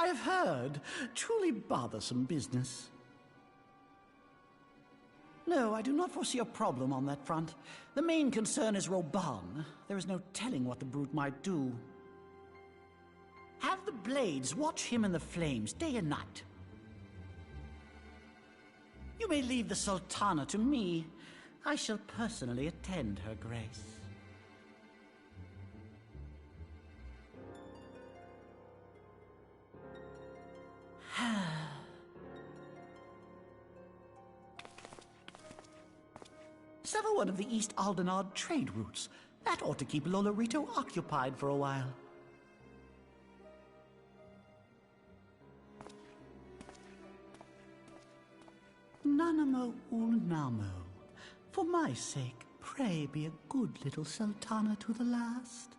I've heard. Truly bothersome business. No, I do not foresee a problem on that front. The main concern is Roban. There is no telling what the brute might do. Have the Blades watch him in the flames day and night. You may leave the Sultana to me. I shall personally attend her grace. Sever one of the East Aldenard trade routes. That ought to keep Lolorito occupied for a while. Nanamo Ulnamo. For my sake, pray be a good little Sultana to the last.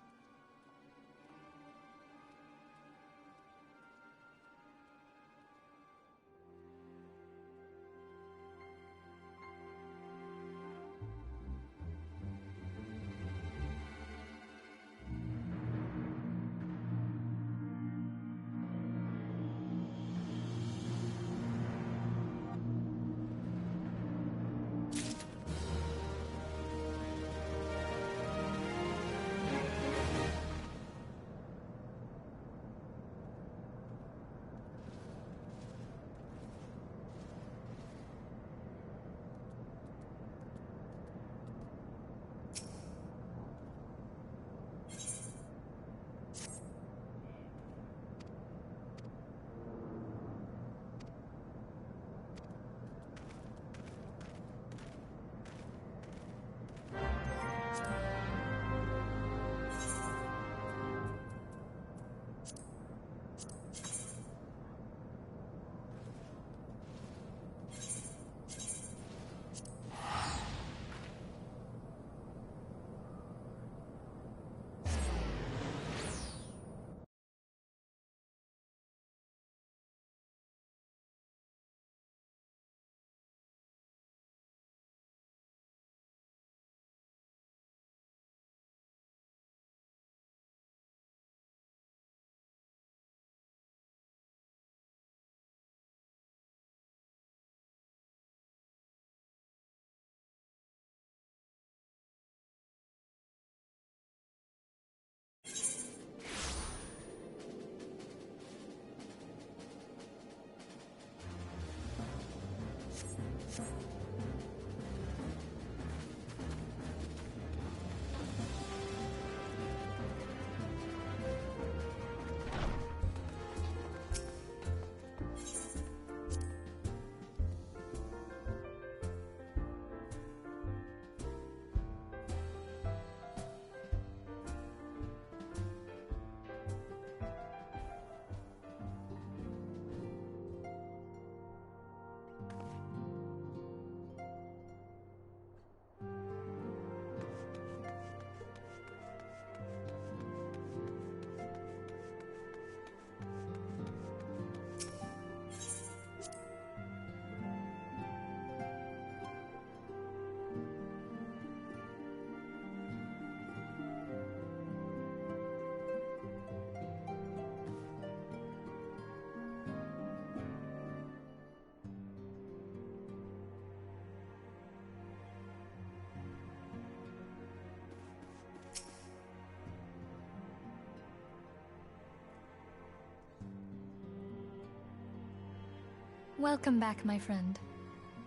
Welcome back, my friend.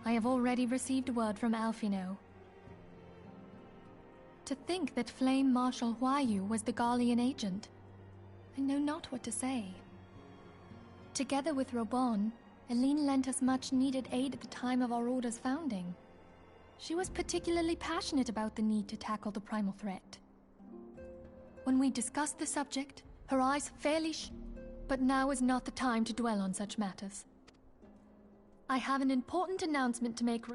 I have already received word from Alphino. To think that Flame Marshal Huayu was the Garlean agent. I know not what to say. Together with Robon, Aline lent us much-needed aid at the time of our Order's founding. She was particularly passionate about the need to tackle the primal threat. When we discussed the subject, her eyes fairly but now is not the time to dwell on such matters. I have an important announcement to make.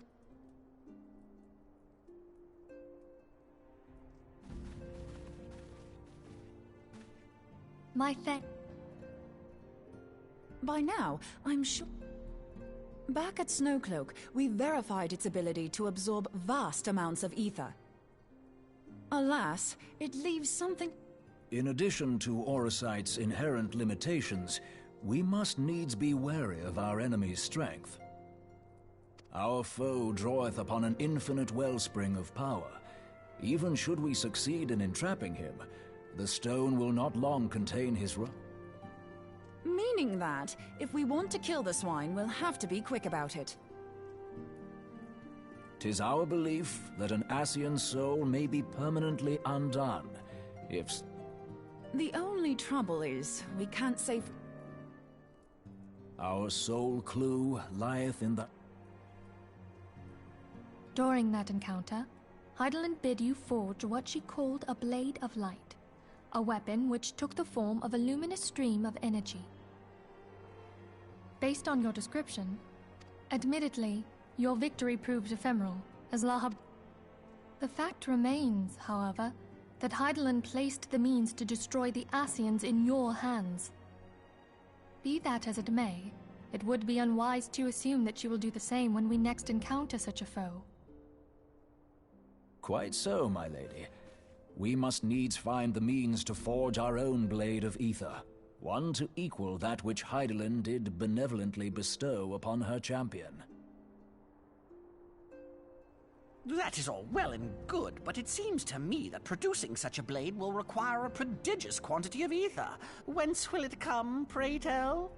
By now, I'm sure... Back at Snowcloak, we verified its ability to absorb vast amounts of ether. Alas, it leaves something... In addition to Orocyte's inherent limitations, we must needs be wary of our enemy's strength. Our foe draweth upon an infinite wellspring of power. Even should we succeed in entrapping him, the stone will not long contain his Meaning that, if we want to kill the swine, we'll have to be quick about it. 'Tis our belief that an Ascian soul may be permanently undone, if... The only trouble is, we can't say... Our sole clue lieth in the... During that encounter, Heidelin bid you forge what she called a Blade of Light, a weapon which took the form of a luminous stream of energy. Based on your description, admittedly, your victory proved ephemeral, as Lahab... The fact remains, however, that Heidelin placed the means to destroy the Ascians in your hands. Be that as it may, it would be unwise to assume that she will do the same when we next encounter such a foe. Quite so, my lady. We must needs find the means to forge our own blade of ether, one to equal that which Heidelin did benevolently bestow upon her champion. That is all well and good, but it seems to me that producing such a blade will require a prodigious quantity of ether. Whence will it come, pray tell?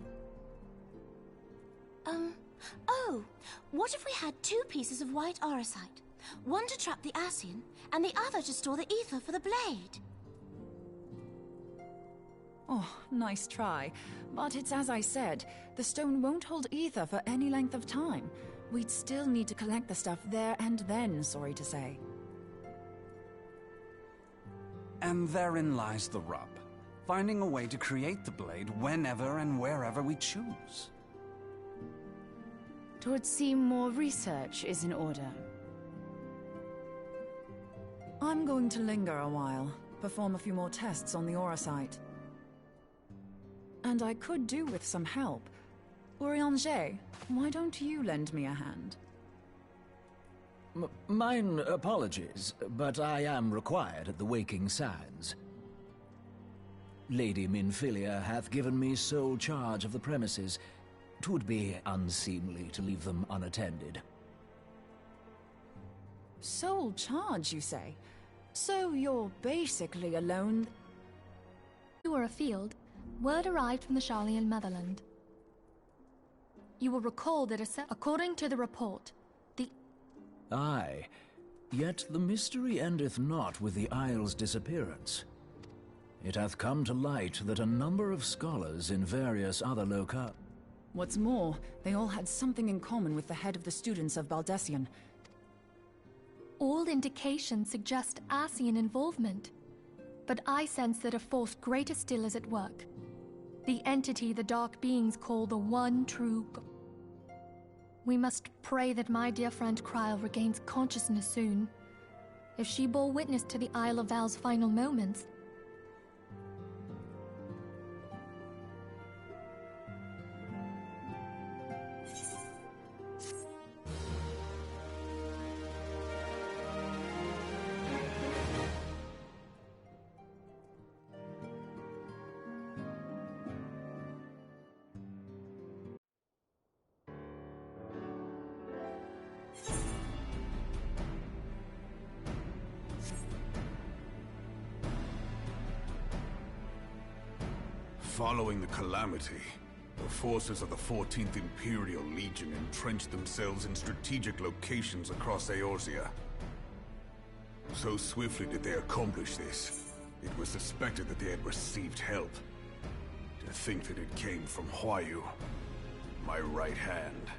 Oh, what if we had 2 pieces of white auracite? One to trap the Ascian, and the other to store the ether for the blade. Oh, nice try. But it's as I said, the stone won't hold ether for any length of time. We'd still need to collect the stuff there and then, sorry to say. And therein lies the rub. Finding a way to create the blade whenever and wherever we choose. 'Twould seem more research is in order. I'm going to linger a while, perform a few more tests on the auracite. And I could do with some help. Urianger, why don't you lend me a hand? Mine apologies, but I am required at the Waking Sands. Lady Minfilia hath given me sole charge of the premises. 'Twould be unseemly to leave them unattended. Sole charge, you say? So you're basically alone? You were afield, word arrived from the Sharlayan motherland. You will recall that according to the report, the... Aye, yet the mystery endeth not with the Isle's disappearance. It hath come to light that a number of scholars in various other loci... What's more, they all had something in common with the head of the students of Baldesion. All indications suggest Ascian involvement, but I sense that a force greater still is at work. The entity the Dark Beings call the One True God. We must pray that my dear friend Kryl regains consciousness soon. If she bore witness to the Isle of Val's final moments... Following the calamity, the forces of the 14th Imperial Legion entrenched themselves in strategic locations across Eorzea. So swiftly did they accomplish this, it was suspected that they had received help. To think that it came from Huayu, my right hand.